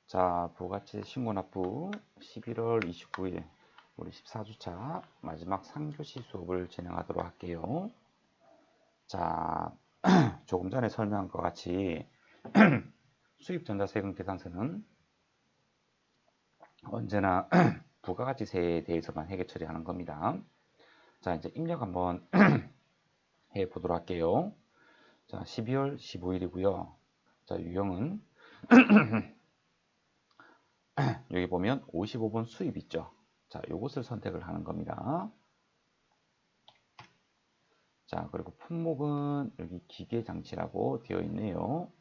자, 부가세 신고납부 11월 29일 우리 14주차 마지막 3교시 수업을 진행하도록 할게요. 자, 조금 전에 설명한 것 같이 수입전자세금 계산서는 언제나 부가가치세에 대해서만 회계 처리하는 겁니다. 자, 이제 입력 한번 해 보도록 할게요. 자, 12월 15일이고요. 자, 유형은 여기 보면 55번 수입 있죠. 자, 요것을 선택을 하는 겁니다. 자, 그리고 품목은 여기 기계장치라고 되어 있네요.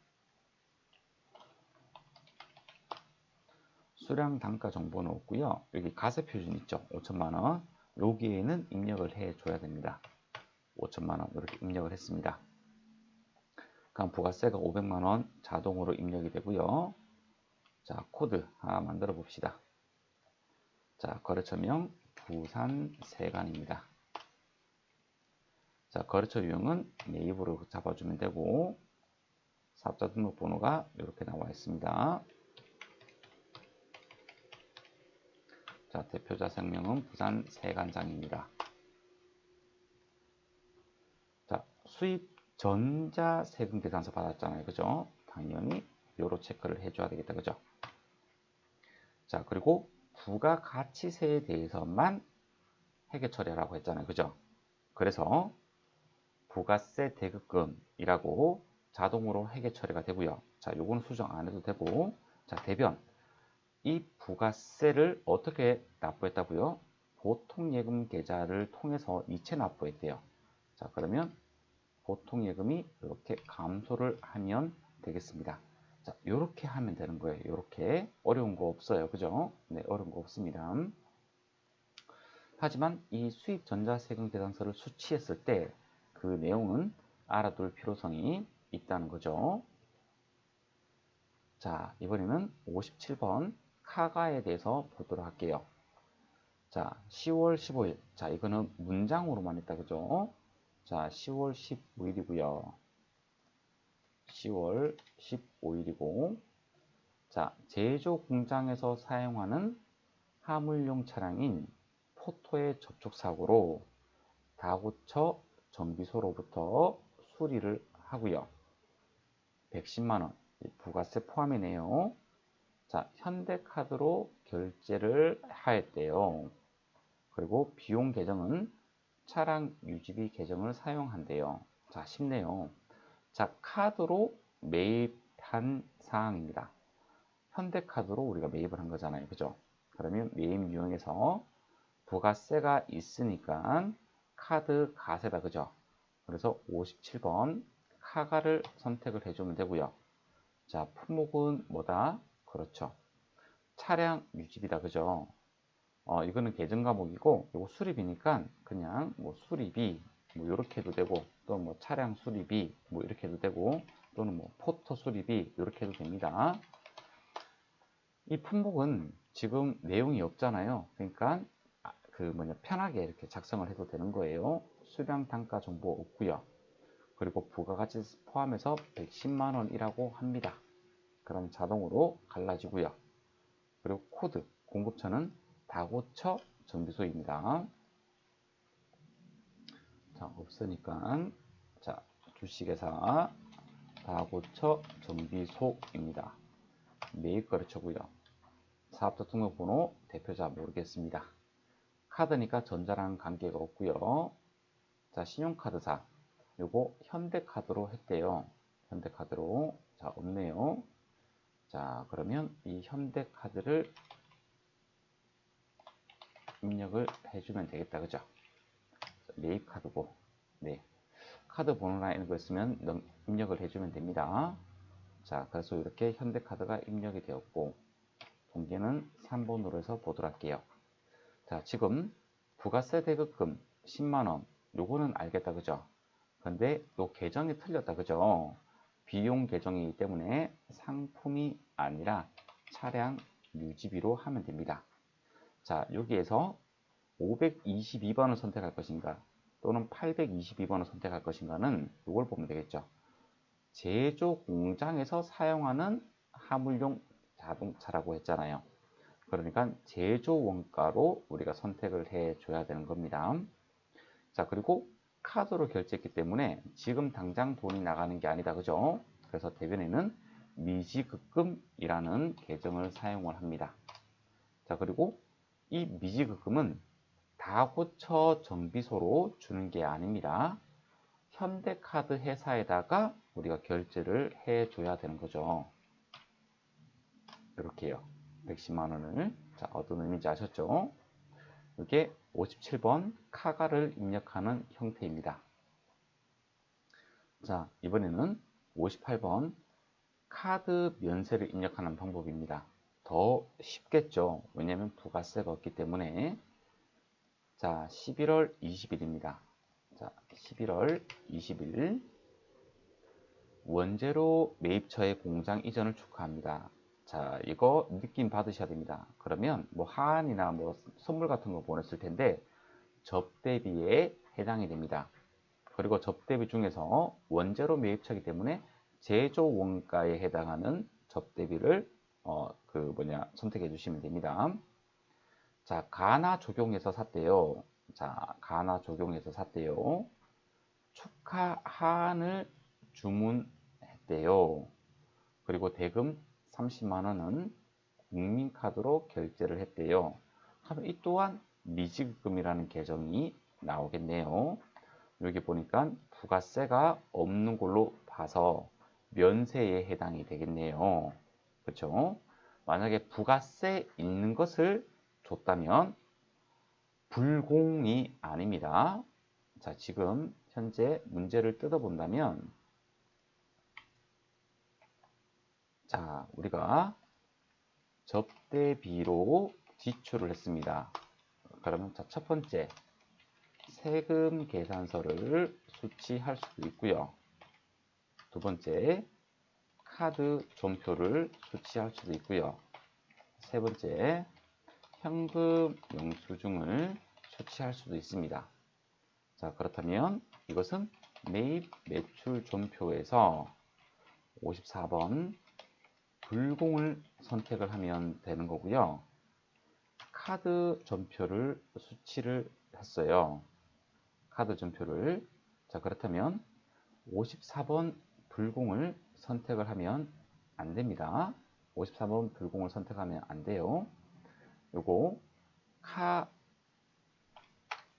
수량 단가 정보는 없고요. 여기 가세 표준 있죠. 5천만원. 여기에는 입력을 해줘야 됩니다. 5천만원 이렇게 입력을 했습니다. 그럼 부가세가 500만원 자동으로 입력이 되고요. 자, 코드 하나 만들어 봅시다. 자, 거래처명 부산세관입니다. 자, 거래처 유형은 네이버로 잡아주면 되고 사업자 등록번호가 이렇게 나와 있습니다. 자, 대표자 성명은 부산세관장입니다. 자, 수입 전자세금 계산서 받았잖아요. 그죠? 당연히 요로 체크를 해줘야 되겠다. 그죠? 자, 그리고 부가가치세에 대해서만 회계 처리하라고 했잖아요. 그죠? 그래서 부가세 대급금이라고 자동으로 회계 처리가 되고요. 자, 요거는 수정 안 해도 되고, 자, 대변. 이 부가세를 어떻게 납부했다고요? 보통예금 계좌를 통해서 이체 납부했대요. 자, 그러면 보통예금이 이렇게 감소를 하면 되겠습니다. 자, 이렇게 하면 되는 거예요. 이렇게 어려운 거 없어요. 그죠? 네, 어려운 거 없습니다. 하지만 이 수입 전자세금 계산서를 수취했을 때 그 내용은 알아둘 필요성이 있다는 거죠. 자, 이번에는 57번 카가에 대해서 보도록 할게요. 자, 10월 15일. 자, 이거는 문장으로만 했다. 그죠? 자, 10월 15일이고요. 10월 15일이고, 자, 제조 공장에서 사용하는 화물용 차량인 포토의 접촉 사고로 다구처 정비소로부터 수리를 하고요. 110만원 부가세 포함이네요. 자, 현대카드로 결제를 하였대요. 그리고 비용 계정은 차량 유지비 계정을 사용한대요. 자, 쉽네요. 자, 카드로 매입한 사항입니다. 현대카드로 우리가 매입을 한 거잖아요. 그죠? 그러면 매입 유형에서 부가세가 있으니까 카드 가세다. 그죠? 그래서 57번 카가를 선택을 해주면 되고요. 자, 품목은 뭐다? 그렇죠. 차량 유지비다. 그죠? 이거는 계정 과목이고 이거 수리비니까 그냥 뭐 수리비 뭐 이렇게 해도 되고 또 뭐 차량 수리비 뭐 이렇게 해도 되고 또는 뭐 포토 수리비 이렇게 해도 됩니다. 이 품목은 지금 내용이 없잖아요. 그러니까 편하게 이렇게 작성을 해도 되는 거예요. 수량 단가 정보 없고요. 그리고 부가가치 포함해서 110만 원이라고 합니다. 그럼 자동으로 갈라지고요. 그리고 코드 공급처는 다고처 정비소입니다. 자, 없으니까 자, 주식회사 다고처 정비소입니다. 매입거래처고요. 사업자 등록번호 대표자 모르겠습니다. 카드니까 전자랑 관계가 없고요. 자, 신용카드사 요거 현대카드로 했대요. 현대카드로. 자, 없네요. 자, 그러면 이 현대카드를 입력을 해주면 되겠다. 그죠? 매입카드고. 네. 카드 번호나 이런 거 있으면 입력을 해주면 됩니다. 자, 그래서 이렇게 현대카드가 입력이 되었고, 동기는 3번으로 해서 보도록 할게요. 자, 지금 부가세 대급금 10만원. 요거는 알겠다. 그죠? 근데 요 계정이 틀렸다. 그죠? 비용 계정이기 때문에 상품이 아니라 차량 유지비로 하면 됩니다. 자, 여기에서 522번을 선택할 것인가 또는 822번을 선택할 것인가는 이걸 보면 되겠죠. 제조 공장에서 사용하는 화물용 자동차라고 했잖아요. 그러니까 제조 원가로 우리가 선택을 해줘야 되는 겁니다. 자, 그리고 카드로 결제했기 때문에 지금 당장 돈이 나가는 게 아니다. 그죠? 그래서 대변에는 미지급금이라는 계정을 사용을 합니다. 자, 그리고 이 미지급금은 다고쳐 정비소로 주는 게 아닙니다. 현대카드 회사에다가 우리가 결제를 해줘야 되는 거죠. 이렇게요. 110만 원을. 자, 어떤 의미인지 아셨죠? 이게 57번 카가를 입력하는 형태입니다. 자, 이번에는 58번 카드 면세를 입력하는 방법입니다. 더 쉽겠죠? 왜냐하면 부가세가 없기 때문에. 자, 11월 20일입니다. 자, 11월 20일 원재료 매입처의 공장 이전을 축하합니다. 자, 이거 느낌 받으셔야 됩니다. 그러면 뭐 하한이나 뭐 선물 같은 거 보냈을 텐데 접대비에 해당이 됩니다. 그리고 접대비 중에서 원재료 매입처이기 때문에 제조 원가에 해당하는 접대비를 선택해 주시면 됩니다. 자, 가나 적용해서 샀대요. 자, 가나 적용해서 샀대요. 축하 하한을 주문했대요. 그리고 대금 30만 원은 국민카드로 결제를 했대요. 하면 이 또한 미지급금이라는 계정이 나오겠네요. 여기 보니까 부가세가 없는 걸로 봐서 면세에 해당이 되겠네요. 그렇죠? 만약에 부가세 있는 것을 줬다면 불공이 아닙니다. 자, 지금 현재 문제를 뜯어본다면 자, 우리가 접대비로 지출을 했습니다. 그러면 자, 첫 번째 세금 계산서를 수취할 수도 있고요. 두 번째 카드 존표를 수취할 수도 있고요. 세 번째 현금 영수증을 수취할 수도 있습니다. 자, 그렇다면 이것은 매입 매출 존표에서 54번 불공을 선택을 하면 되는 거고요. 카드 존표를 수취를 했어요. 카드 존표를. 자, 그렇다면 54번 불공을 선택을 하면 안 됩니다. 54번 불공을 선택하면 안 돼요. 요거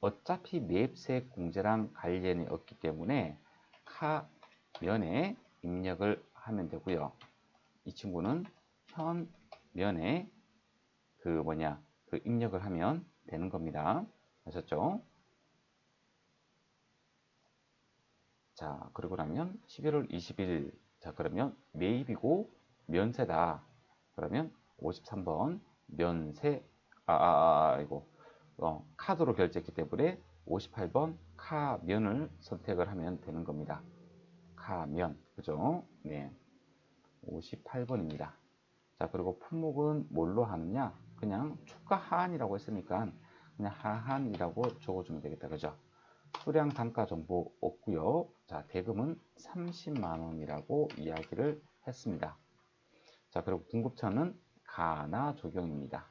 어차피 매입세 공제랑 관련이 없기 때문에 카면에 입력을 하면 되고요. 이 친구는 현면에 입력을 하면 되는 겁니다. 아셨죠? 자, 그러고 나면 11월 20일. 자, 그러면 매입이고 면세다. 그러면 53번 면세, 이거 카드로 결제했기 때문에 58번 카면을 선택을 하면 되는 겁니다. 카면, 그죠? 네, 58번입니다. 자, 그리고 품목은 뭘로 하느냐? 그냥 추가 하한이라고 했으니까 그냥 하한이라고 적어주면 되겠다, 그죠? 수량 단가 정보 없고요. 자, 대금은 30만 원이라고 이야기를 했습니다. 자, 그리고 공급처는 가나 적용입니다.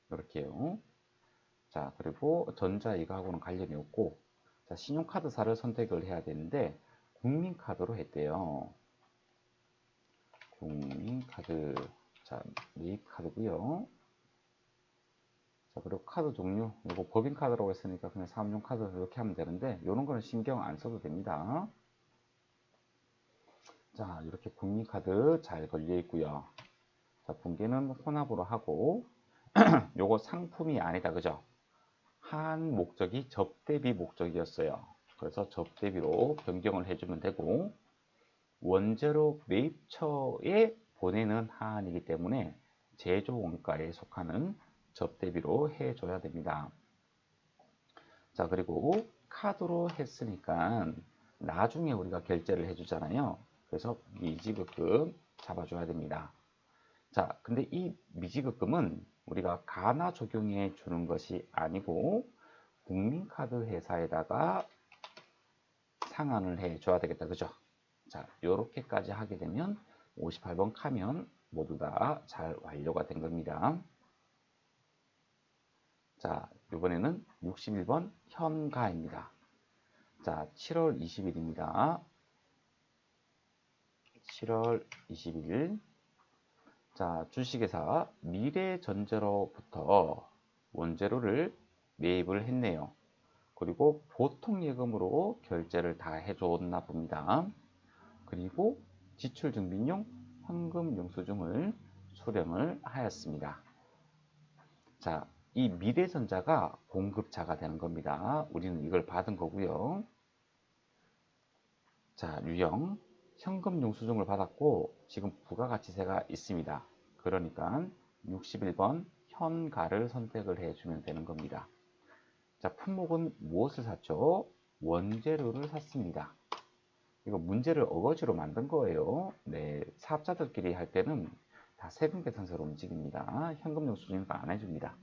이렇게요. 자, 그리고 전자 이거하고는 관련이 없고, 자, 신용카드사를 선택을 해야 되는데 국민카드로 했대요. 국민카드. 자, 매입카드고요. 자, 그리고 카드 종류, 이거 법인카드라고 했으니까 그냥 사업용카드 이렇게 하면 되는데 이런 거는 신경 안 써도 됩니다. 자, 이렇게 국민카드 잘 걸려 있고요. 자, 분기는 혼합으로 하고 요거 상품이 아니다, 그죠? 한 목적이 접대비 목적이었어요. 그래서 접대비로 변경을 해주면 되고, 원재료 매입처에 보내는 하한이기 때문에 제조 원가에 속하는 접대비로 해줘야 됩니다. 자, 그리고 카드로 했으니까 나중에 우리가 결제를 해주잖아요. 그래서 미지급금 잡아줘야 됩니다. 자, 근데 이 미지급금은 우리가 가나 적용해 주는 것이 아니고 국민카드 회사에다가 상환을 해 줘야 되겠다. 그죠? 자, 요렇게까지 하게 되면 58번 카면 모두 다 잘 완료가 된 겁니다. 자, 이번에는 61번 현가입니다. 자, 7월 20일입니다. 7월 20일. 자, 주식회사 미래전자로부터 원재료를 매입을 했네요. 그리고 보통 예금으로 결제를 다 해줬나 봅니다. 그리고 지출증빙용 현금 영수증을 수령을 하였습니다. 자, 이 미래전자가 공급자가 되는 겁니다. 우리는 이걸 받은 거고요. 자, 유형 현금 영수증을 받았고 지금 부가가치세가 있습니다. 그러니까 61번 현가를 선택을 해주면 되는 겁니다. 자, 품목은 무엇을 샀죠? 원재료를 샀습니다. 이거 문제를 어거지로 만든 거예요. 네, 사업자들끼리 할 때는 다 세금 계산서로 움직입니다. 현금 영수증은 안 해줍니다.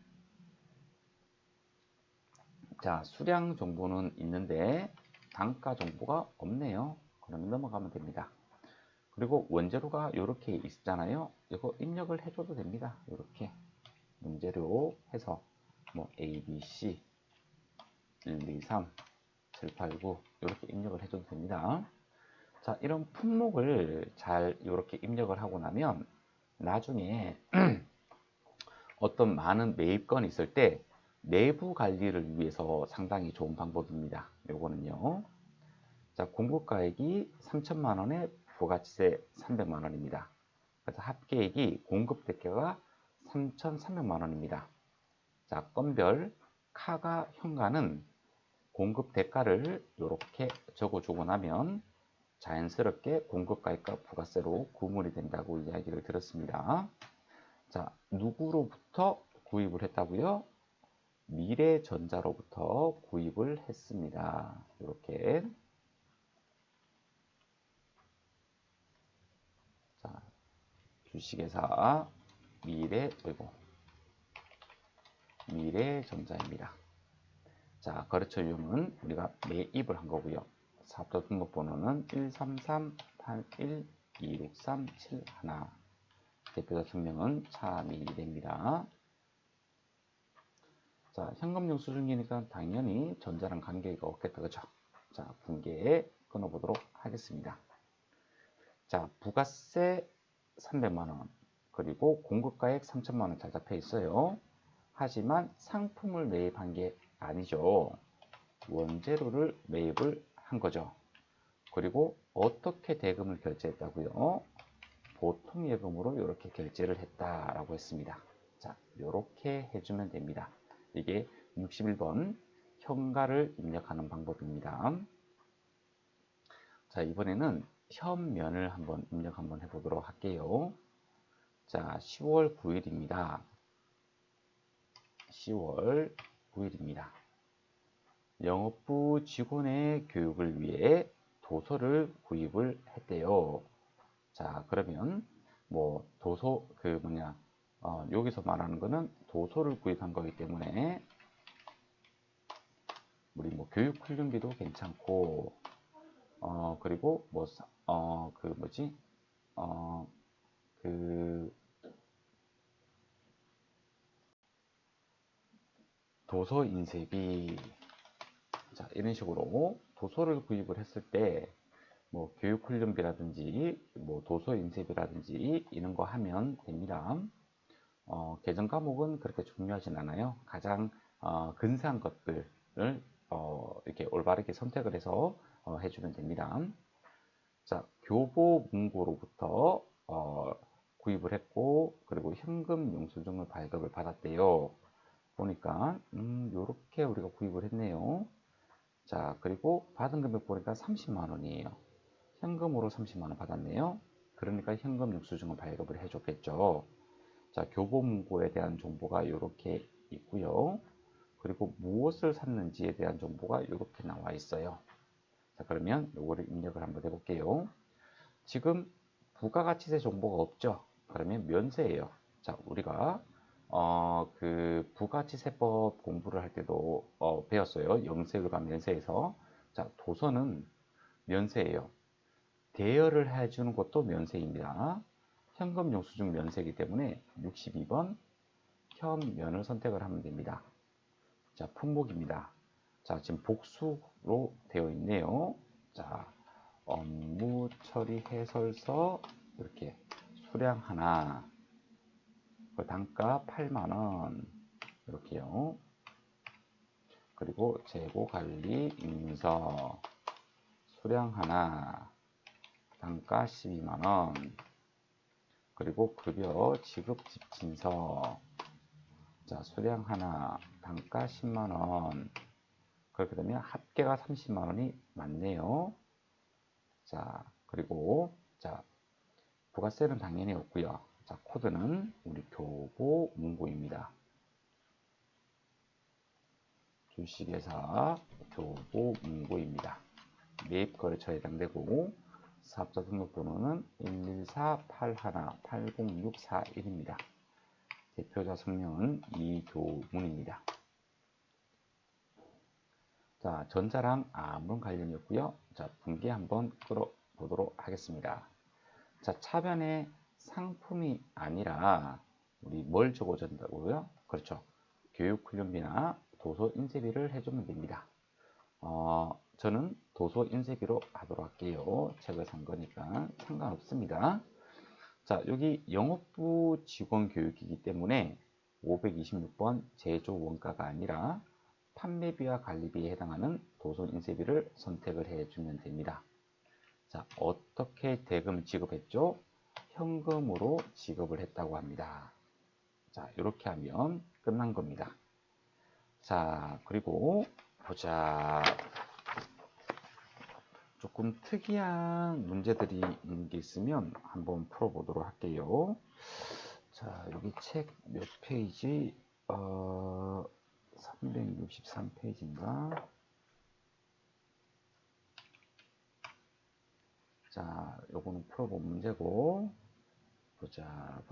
자, 수량 정보는 있는데 단가 정보가 없네요. 그럼 넘어가면 됩니다. 그리고 원재료가 이렇게 있잖아요. 이거 입력을 해줘도 됩니다. 이렇게 문재료 해서 뭐 A, B, C 1, 2, 3, 7, 8, 9 이렇게 입력을 해줘도 됩니다. 자, 이런 품목을 잘 이렇게 입력을 하고 나면 나중에 어떤 많은 매입건이 있을 때 내부 관리를 위해서 상당히 좋은 방법입니다. 요거는요. 자, 공급가액이 3천만 원에 부가치세 300만 원입니다. 그래서 합계액이 공급 대가가 3,300만 원입니다. 자, 건별 카가 현가는 공급 대가를 이렇게 적어주고 나면 자연스럽게 공급가액과 부가세로 구분이 된다고 이야기를 들었습니다. 자, 누구로부터 구입을 했다고요? 미래전자로부터 구입을 했습니다. 이렇게. 자, 주식회사 미래전자입니다. 자, 거래처 유형은 우리가 매입을 한 거고요. 사업자 등록번호는 133812637 대표자 선명은 차미래입니다. 자, 현금 영수증이니까 당연히 전자랑 관계가 없겠다. 그죠? 자, 분계 끊어보도록 하겠습니다. 자, 부가세 300만원 그리고 공급가액 3천만원 잘 잡혀 있어요. 하지만 상품을 매입한 게 아니죠. 원재료를 매입을 한 거죠. 그리고 어떻게 대금을 결제했다고요? 보통 예금으로 이렇게 결제를 했다라고 했습니다. 자, 이렇게 해주면 됩니다. 이게 61번 현가를 입력하는 방법입니다. 자, 이번에는 현면을 한번 입력 한번 해보도록 할게요. 자, 10월 9일입니다. 10월 9일입니다. 영업부 직원의 교육을 위해 도서를 구입을 했대요. 자, 그러면 뭐 도서 여기서 말하는 거는 도서를 구입한 거기 때문에 우리 뭐 교육 훈련비도 괜찮고 그리고 뭐 도서 인쇄비. 자, 이런 식으로 도서를 구입을 했을 때 뭐 교육 훈련비라든지 뭐 도서 인쇄비라든지 이런 거 하면 됩니다. 계정 과목은 그렇게 중요하진 않아요. 가장 근사한 것들을 이렇게 올바르게 선택을 해서 해주면 됩니다. 자, 교보문고로부터 구입을 했고 그리고 현금 영수증을 발급을 받았대요. 보니까 요렇게 우리가 구입을 했네요. 자, 그리고 받은 금액 보니까 30만 원이에요. 현금으로 30만 원 받았네요. 그러니까 현금 영수증을 발급을 해줬겠죠. 자, 교보문고에 대한 정보가 이렇게 있고요. 그리고 무엇을 샀는지에 대한 정보가 이렇게 나와 있어요. 자, 그러면 요거를 입력을 한번 해볼게요. 지금 부가가치세 정보가 없죠. 그러면 면세예요. 자, 우리가 그 부가가치세법 공부를 할 때도 배웠어요. 영세율과 면세에서. 자, 도서는 면세예요. 대여를 해주는 것도 면세입니다. 현금 영수증 면세이기 때문에 62번 현면을 선택을 하면 됩니다. 자, 품목입니다. 자, 지금 복수로 되어 있네요. 자, 업무 처리 해설서 이렇게 수량 하나, 단가 8만원 이렇게요. 그리고 재고 관리 인서 수량 하나, 단가 12만원. 그리고 급여 지급 집진서, 자, 수량 하나, 단가 10만원. 그렇게 되면 합계가 30만원이 맞네요. 자, 그리고 자, 부가세는 당연히 없고요. 자, 코드는 우리 교보 문고입니다. 주식회사 교보 문고입니다. 매입 거래처에 해당되고 사업자 등록번호는 114818061입니다. 대표자 성명은 이교문입니다. 자, 전자랑 아무런 관련이 없고요. 자, 분기 한번 끌어보도록 하겠습니다. 자, 차변에 상품이 아니라 우리 뭘 적어준다고요? 그렇죠. 교육훈련비나 도서 인쇄비를 해주면 됩니다. 저는 도서 인쇄비로 하도록 할게요. 책을 산 거니까 상관없습니다. 자, 여기 영업부 직원 교육이기 때문에 526번 제조 원가가 아니라 판매비와 관리비에 해당하는 도서 인쇄비를 선택을 해주면 됩니다. 자, 어떻게 대금을 지급했죠? 현금으로 지급을 했다고 합니다. 자, 이렇게 하면 끝난 겁니다. 자, 그리고 보자. 조금 특이한 문제들이 있는 게 있으면 한번 풀어보도록 할게요. 자, 여기 책 몇 페이지? 363페이지인가? 자, 요거는 풀어본 문제고, 보자.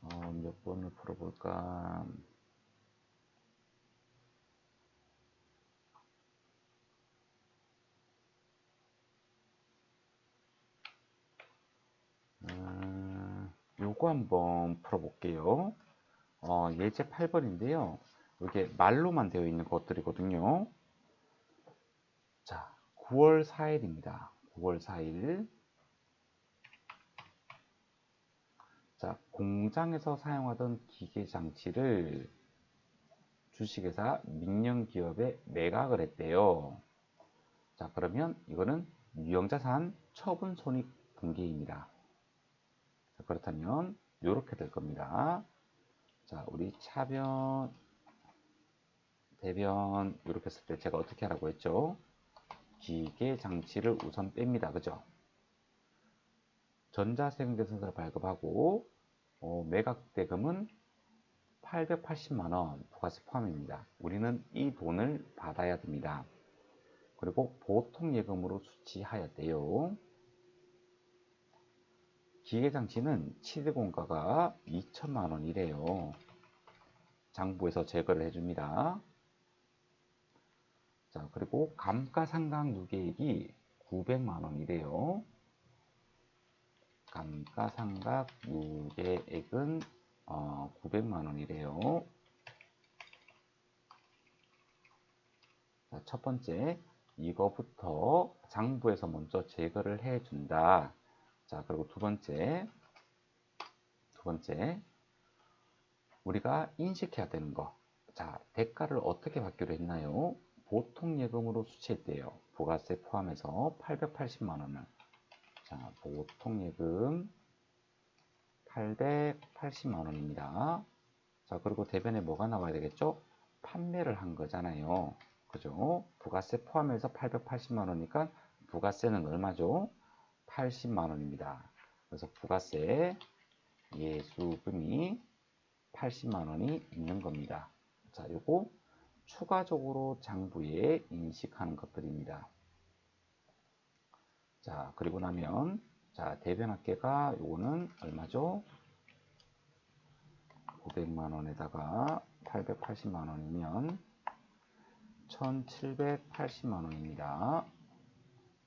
몇 번을 풀어볼까? 요거 한번 풀어볼게요. 예제 8번인데요. 이게 말로만 되어 있는 것들이거든요. 자, 9월 4일입니다. 9월 4일. 자, 공장에서 사용하던 기계 장치를 주식회사 민영기업에 매각을 했대요. 자, 그러면 이거는 유형자산 처분 손익분기입니다. 자, 그렇다면 이렇게 될 겁니다. 자, 우리 차변, 대변 이렇게 했을 때 제가 어떻게 하라고 했죠? 기계 장치를 우선 뺍니다. 그죠? 전자세금계산서를 발급하고 매각 대금은 880만원 부가세 포함입니다. 우리는 이 돈을 받아야 됩니다. 그리고 보통예금으로 수취하였대요. 기계장치는 치대공가가 2천만원이래요. 장부에서 제거를 해줍니다. 자, 그리고 감가상각 누계액이 900만원이래요. 감가상각 누계액은 900만원이래요. 자, 첫 번째, 이거부터 장부에서 먼저 제거를 해준다. 자, 그리고 두 번째, 우리가 인식해야 되는 거. 자, 대가를 어떻게 받기로 했나요? 보통예금으로 수취했대요. 부가세 포함해서 880만원을. 자, 보통예금 880만원입니다. 자, 그리고 대변에 뭐가 나와야 되겠죠? 판매를 한 거잖아요. 그죠? 부가세 포함해서 880만원이니까 부가세는 얼마죠? 80만원입니다. 그래서 부가세 예수금이 80만원이 있는 겁니다. 자, 요거 추가적으로 장부에 인식하는 것들입니다. 자, 그리고 나면 자, 대변합계가 요거는 얼마죠? 900만원에다가 880만원이면 1780만 원입니다.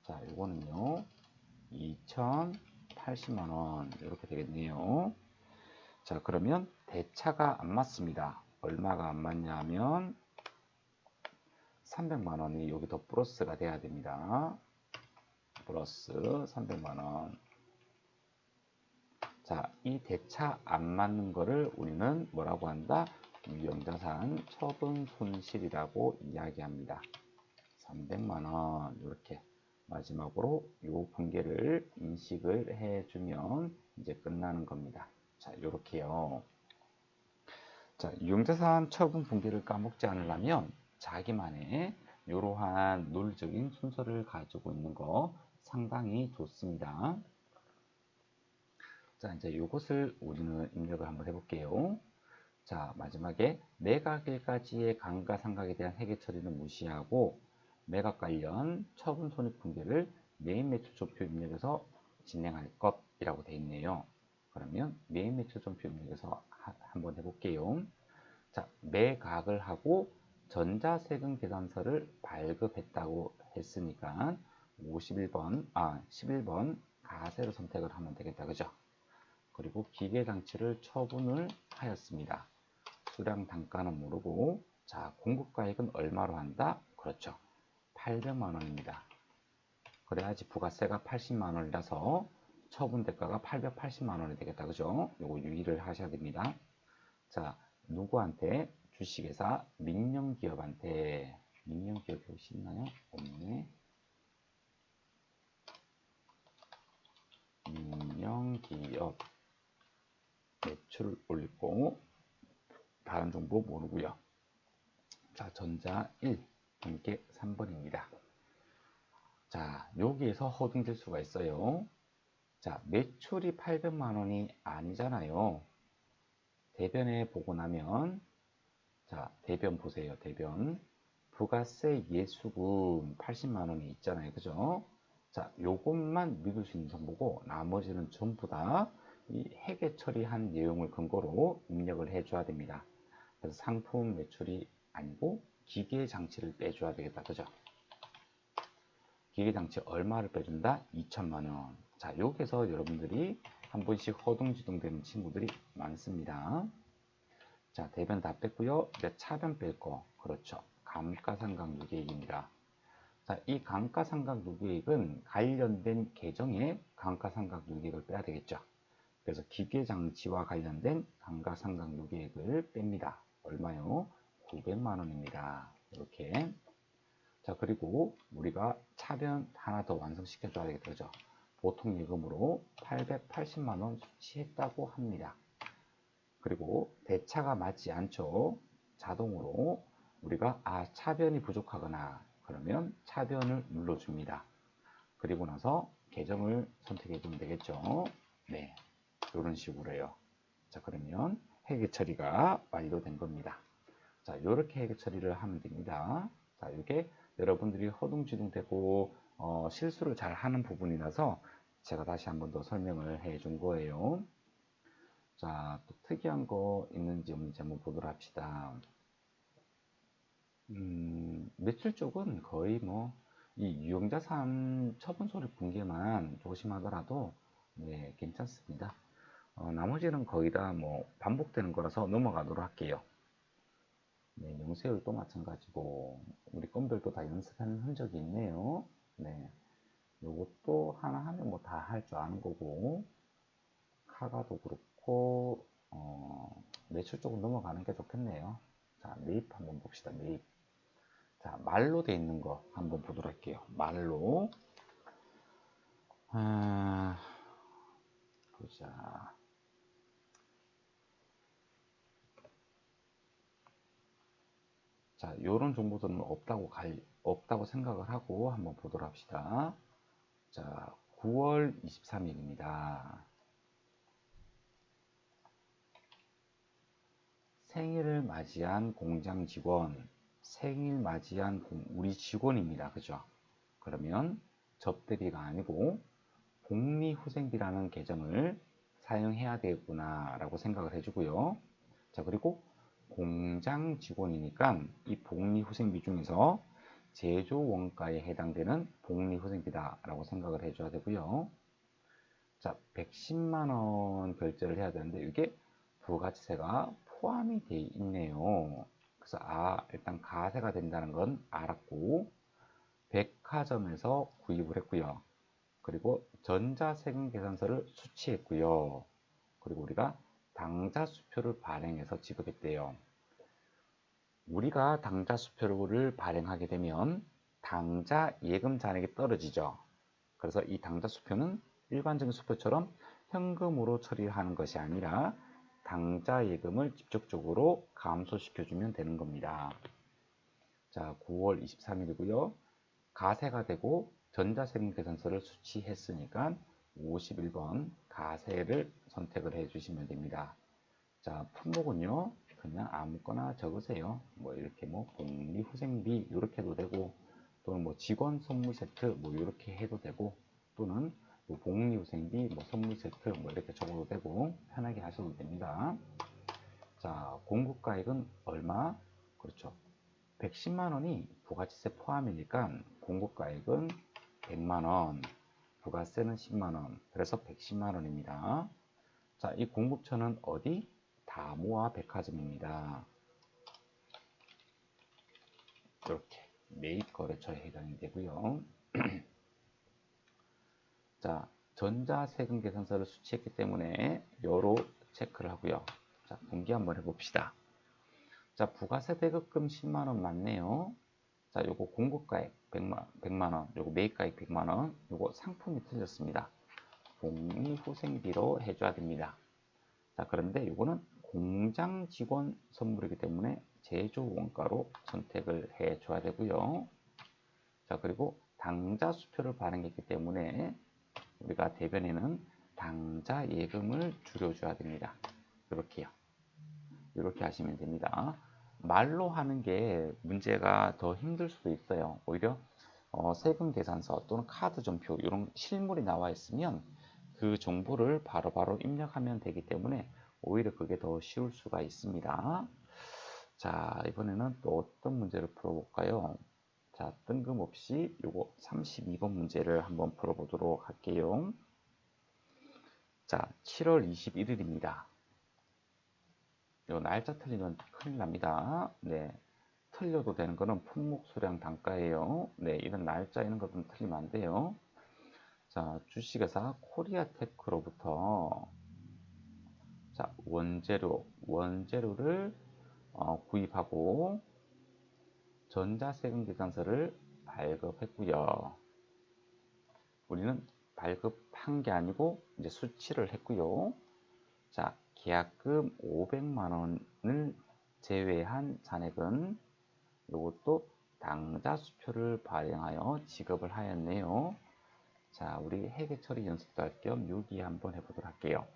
자, 이거는요 2080만 원 이렇게 되겠네요. 자, 그러면 대차가 안 맞습니다. 얼마가 안 맞냐면 300만 원이 여기 더 플러스가 돼야 됩니다. 플러스 300만 원. 자, 이 대차 안 맞는 거를 우리는 뭐라고 한다? 유형자산 처분 손실이라고 이야기합니다. 300만 원 이렇게 마지막으로 요 분계를 인식을 해주면 이제 끝나는 겁니다. 자, 이렇게요. 자, 유형자산 처분 분계를 까먹지 않으려면 자기만의 이러한 논리적인 순서를 가지고 있는 거 상당히 좋습니다. 자, 이제 이것을 우리는 입력을 한번 해볼게요. 자, 마지막에 매각일까지의 감가상각에 대한 회계 처리는 무시하고 매각 관련 처분 손익 분계를 매입 매출점표 입력에서 진행할 것이라고 되어 있네요. 그러면 매입 매출점표 입력에서 한번 해볼게요. 자, 매각을 하고 전자세금 계산서를 발급했다고 했으니까 11번 가세를 선택을 하면 되겠다. 그죠? 그리고 기계장치를 처분을 하였습니다. 수량 단가는 모르고, 자, 공급가액은 얼마로 한다? 그렇죠. 800만 원입니다. 그래야지 부가세가 80만 원이라서 처분 대가가 880만 원이 되겠다. 그죠? 요거 유의를 하셔야 됩니다. 자, 누구한테? 주식회사 민영기업한테. 민영기업이 혹시 있나요? 없네. 민영기업 매출을 올리고 다른 정보 모르고요. 자, 전자 1, 분계 3번입니다. 자, 여기에서 허둥질 수가 있어요. 자, 매출이 800만 원이 아니잖아요. 대변에 보고 나면, 자, 대변 보세요. 대변. 부가세 예수금 80만 원이 있잖아요. 그죠? 자, 요것만 믿을 수 있는 정보고, 나머지는 전부 다 이 회계 처리한 내용을 근거로 입력을 해줘야 됩니다. 그래서 상품 매출이 아니고 기계 장치를 빼줘야 되겠다. 그죠? 기계 장치 얼마를 빼준다? 2천만 원. 자, 여기서 여러분들이 한 번씩 허둥지둥 되는 친구들이 많습니다. 자, 대변 다 뺐고요. 이제 차변 뺄 거. 그렇죠. 감가상각 누계액입니다. 자, 이 감가상각 누계액은 관련된 계정에 감가상각 누계액을 빼야 되겠죠. 그래서 기계장치와 관련된 감가상각 누계액을 뺍니다. 얼마요? 900만 원입니다. 이렇게. 자, 그리고 우리가 차변 하나 더 완성시켜 줘야 되겠죠. 그죠? 보통 예금으로 880만 원 수취했다고 합니다. 그리고 대차가 맞지 않죠. 자동으로 우리가 차변이 부족하거나 그러면 차변을 눌러줍니다. 그리고 나서 계정을 선택해 주면 되겠죠. 네, 이런 식으로요. 자, 그러면 회계 처리가 완료된 겁니다. 자, 이렇게 회계 처리를 하면 됩니다. 자, 이게 여러분들이 허둥지둥 되고 실수를 잘 하는 부분이라서 제가 다시 한번 더 설명을 해 준 거예요. 자, 또 특이한 거 있는지 없는지 한번 보도록 합시다. 매출 쪽은 거의 뭐 이 유형자산 처분 손익 분계만 조심하더라도 네, 괜찮습니다. 나머지는 거의 다 뭐 반복되는 거라서 넘어가도록 할게요. 네, 명세율도 마찬가지고 우리 건들도 다 연습하는 흔적이 있네요. 네, 요것도 하나 하면 뭐 다 할 줄 아는 거고 카가도 그렇고 매출 쪽으로 넘어가는 게 좋겠네요. 자, 매입 한번 봅시다. 매입. 자, 말로 돼 있는 거 한번 보도록 할게요. 말로. 보자. 자, 요런 정보들은 없다고 생각을 하고 한번 보도록 합시다. 자, 9월 23일입니다. 생일을 맞이한 공장 직원, 생일 맞이한 우리 직원입니다. 그죠? 그러면 접대비가 아니고 복리후생비라는 계정을 사용해야 되겠구나 라고 생각을 해주고요. 자, 그리고 공장 직원이니까 이 복리후생비 중에서 제조 원가에 해당되는 복리후생비다라고 생각을 해줘야 되고요. 자, 110만 원 결제를 해야 되는데 이게 부가치세가 포함이 돼 있네요. 그래서 일단 가세가 된다는 건 알았고 백화점에서 구입을 했고요. 그리고 전자세금 계산서를 수취했고요. 그리고 우리가 당좌수표를 발행해서 지급했대요. 우리가 당좌수표를 발행하게 되면 당좌 예금 잔액이 떨어지죠. 그래서 이 당좌수표는 일반적인 수표처럼 현금으로 처리하는 것이 아니라 당좌 예금을 직접적으로 감소시켜주면 되는 겁니다. 자, 9월 23일이고요. 가세가 되고 전자세금 계산서를 수취했으니까 51번 가세를 선택을 해주시면 됩니다. 자, 품목은요, 그냥 아무거나 적으세요. 뭐 이렇게 뭐 복리후생비 이렇게 해도 되고, 또는 뭐 직원 선물 세트 뭐 이렇게 해도 되고, 또는 뭐 복리후생비 뭐 선물 세트 뭐 이렇게 적어도 되고 편하게 하셔도 됩니다. 자, 공급가액은 얼마? 그렇죠. 110만 원이 부가치세 포함이니까 공급가액은 100만 원, 부가세는 10만 원, 그래서 110만 원입니다. 자, 이 공급처는 어디? 다모아 백화점입니다. 이렇게 매입 거래처에 해당이 되고요. 자, 전자세금 계산서를 수취했기 때문에 요로 체크를 하고요. 자, 분기 한번 해봅시다. 자, 부가세 대급금 10만 원 맞네요. 자, 요거 공급가액 100만 원, 요거 매입가액 100만 원, 요거 상품이 틀렸습니다. 복리후생비로 해줘야 됩니다. 자, 그런데 요거는 공장 직원 선물이기 때문에 제조 원가로 선택을 해줘야 되고요. 자, 그리고 당좌 수표를 발행했기 때문에 우리가 대변에는 당좌 예금을 줄여줘야 됩니다. 이렇게요. 이렇게 하시면 됩니다. 말로 하는 게 문제가 더 힘들 수도 있어요. 오히려 세금 계산서 또는 카드 전표 이런 실물이 나와 있으면 그 정보를 바로바로 입력하면 되기 때문에 오히려 그게 더 쉬울 수가 있습니다. 자, 이번에는 또 어떤 문제를 풀어볼까요? 자, 뜬금없이 요거 32번 문제를 한번 풀어보도록 할게요. 자, 7월 21일입니다. 요 날짜 틀리면 큰일 납니다. 네. 틀려도 되는 거는 품목 수량 단가예요. 네, 이런 날짜 이런 것들은 틀리면 안 돼요. 자, 주식회사 코리아테크로부터 자, 원재료를 구입하고 전자세금 계산서를 발급했고요. 우리는 발급한 게 아니고 이제 수취를 했고요. 자, 계약금 500만 원을 제외한 잔액은 이것도 당좌수표를 발행하여 지급을 하였네요. 자, 우리 회계 처리 연습도 할 겸 유기 한번 해보도록 할게요.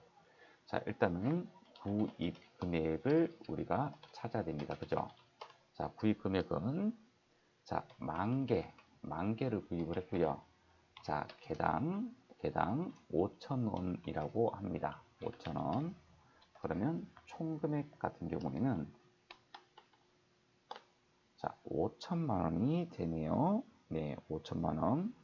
자, 일단은 구입 금액을 우리가 찾아야 됩니다. 그죠? 자, 구입 금액은 자, 만 개를 구입을 했고요. 자, 개당 5,000원이라고 합니다. 5,000원. 그러면 총 금액 같은 경우에는 자, 5천만 원이 되네요. 네, 5천만 원.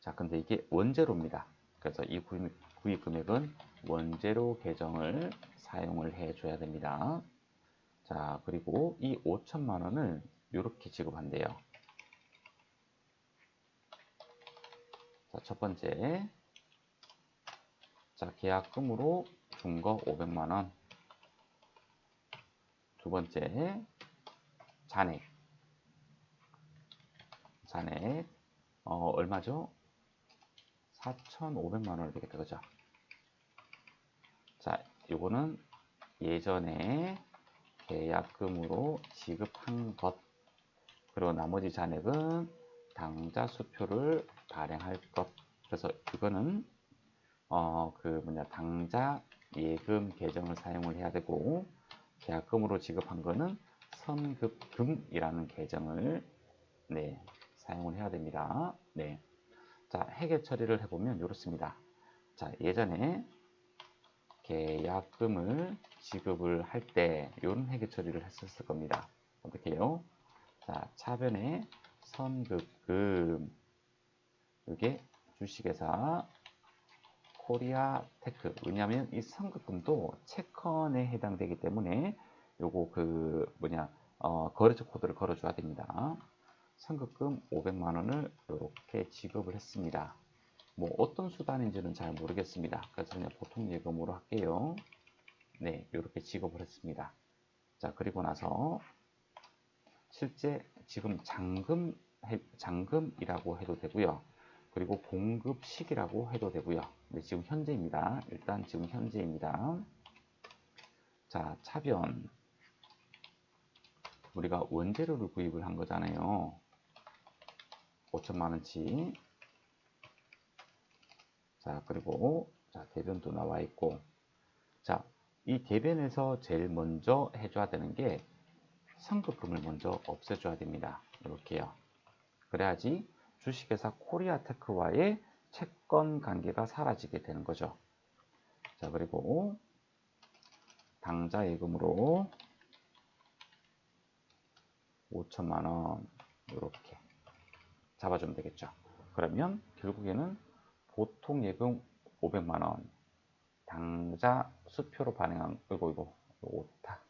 자, 근데 이게 원재료입니다. 그래서 이 구입 금액은 원재료 계정을 사용을 해줘야 됩니다. 자, 그리고 이 5천만 원을 이렇게 지급한대요. 자, 첫 번째. 자, 계약금으로 준 거 500만 원. 두 번째, 잔액. 얼마죠? 4,500만 원이 되겠다. 그죠? 자, 요거는 예전에 계약금으로 지급한 것. 그리고 나머지 잔액은 당좌수표를 발행할 것. 그래서 이거는 당좌 예금 계정을 사용을 해야 되고 계약금으로 지급한 거는 선급금이라는 계정을 네, 사용을 해야 됩니다. 네. 자, 회계 처리를 해보면 이렇습니다. 자, 예전에 계약금을 지급을 할 때 이런 회계 처리를 했었을 겁니다. 어떻게 해요? 자, 차변에 선급금, 이게 주식회사 코리아테크. 왜냐하면 이 선급금도 채권에 해당되기 때문에 요거 거래처 코드를 걸어줘야 됩니다. 선급금 500만 원을 이렇게 지급을 했습니다. 뭐 어떤 수단인지는 잘 모르겠습니다. 그래서 그냥 보통 예금으로 할게요. 네, 이렇게 지급을 했습니다. 자, 그리고 나서 실제 지금 잔금이라고 해도 되고요. 그리고 공급식이라고 해도 되고요. 네, 지금 현재입니다. 일단 지금 현재입니다. 자, 차변. 우리가 원재료를 구입을 한 거잖아요. 5천만 원치. 자, 그리고 자, 대변도 나와 있고. 자, 이 대변에서 제일 먼저 해줘야 되는 게 선급금을 먼저 없애줘야 됩니다. 이렇게요. 그래야지 주식회사 코리아테크와의 채권 관계가 사라지게 되는 거죠. 자, 그리고 당좌 예금으로 5천만 원 이렇게 잡아주면 되겠죠. 그러면 결국에는 보통 예금 500만 원, 당좌 수표로 발행한 이거 오타.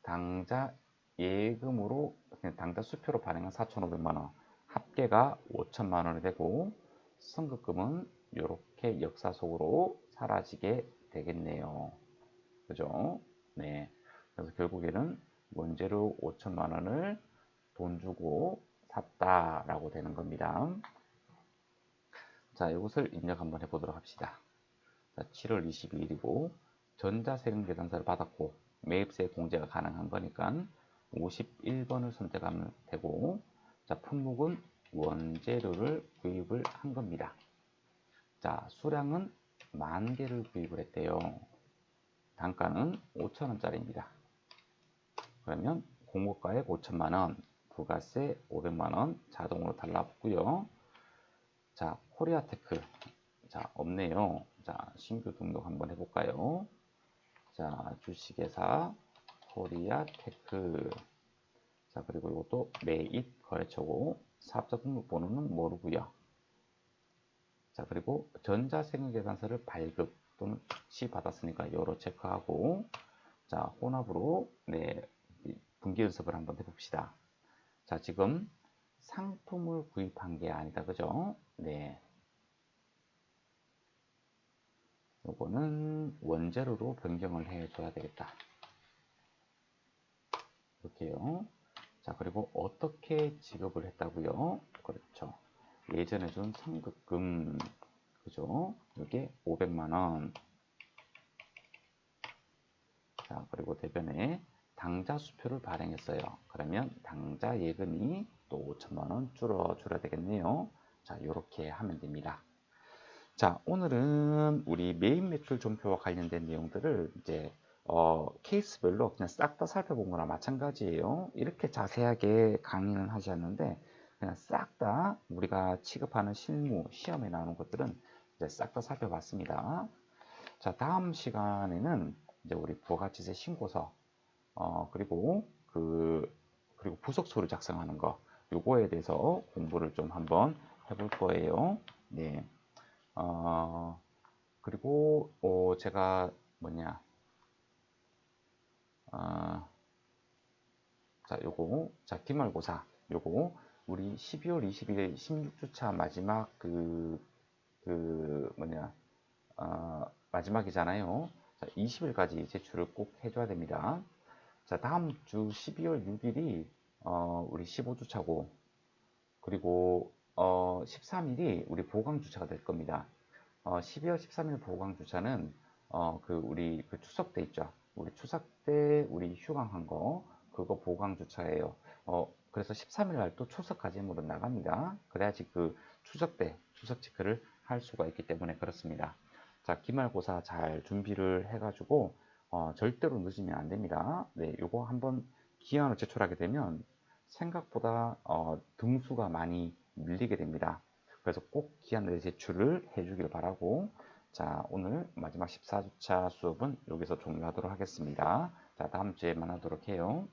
당좌 예금으로 당좌 수표로 발행한 4,500만 원, 합계가 5천만 원이 되고 선급금은 이렇게 역사 속으로 사라지게 되겠네요. 그죠? 네. 그래서 결국에는 원재료 5천만 원을 돈 주고 샀다라고 되는 겁니다. 자, 이것을 입력 한번 해보도록 합시다. 자, 7월 22일이고 전자세금 계산서를 받았고 매입세 공제가 가능한 거니까 51번을 선택하면 되고, 자, 품목은 원재료를 구입을 한 겁니다. 자, 수량은 10,000개를 구입을 했대요. 단가는 5,000원짜리입니다. 그러면 공고가액 5천만 원, 부가세 500만 원 자동으로 달라붙고요. 자, 코리아테크. 자, 없네요. 자, 신규 등록 한번 해볼까요? 자, 주식회사 코리아테크. 자, 그리고 이것도 매입 거래처고 사업자 등록번호는 모르고요. 자, 그리고 전자세금계산서를 발급 또는 수취 받았으니까 요로 체크하고, 자, 혼합으로 네, 분기 연습을 한번 해봅시다. 자, 지금 상품을 구입한 게 아니다, 그죠? 네. 요거는 원재료로 변경을 해줘야 되겠다. 이렇게요. 자, 그리고 어떻게 지급을 했다고요? 그렇죠. 예전에 준 선급금, 그죠? 이게 500만 원. 자, 그리고 대변에 당좌 수표를 발행했어요. 그러면 당좌 예금이 또 5천만 원 줄어줘야 되겠네요. 자, 이렇게 하면 됩니다. 자, 오늘은 우리 매입 매출 존표와 관련된 내용들을 이제 케이스별로 그냥 싹 다 살펴본 거나 마찬가지예요. 이렇게 자세하게 강의는 하지 않는데 그냥 싹 다 우리가 취급하는 실무, 시험에 나오는 것들은 이제 싹 다 살펴봤습니다. 자, 다음 시간에는 이제 우리 부가가치세 신고서, 그리고 그리고 부속서를 작성하는 거, 요거에 대해서 공부를 좀 한번 해볼 거예요. 네. 그리고 제가 자, 기말고사 요거 우리 12월 20일 16주차 마지막 마지막이잖아요. 자, 20일까지 제출을 꼭 해줘야 됩니다. 자, 다음 주 12월 6일이 우리 15주차고, 그리고 13일이 우리 보강주차가 될 겁니다. 12월 13일 보강주차는 우리 추석 때 있죠. 우리 추석 때 우리 휴강한 거 그거 보강주차예요. 그래서 13일 날 또 추석 과제물은 나갑니다. 그래야지 추석 때 추석 체크를 할 수가 있기 때문에 그렇습니다. 자, 기말고사 잘 준비를 해가지고 절대로 늦으면 안 됩니다. 네, 요거 한번 기한을 제출하게 되면 생각보다 등수가 많이 밀리게 됩니다. 그래서 꼭 기한 내에 제출을 해주길 바라고, 자, 오늘 마지막 14주차 수업은 여기서 종료하도록 하겠습니다. 자, 다음 주에 만나도록 해요.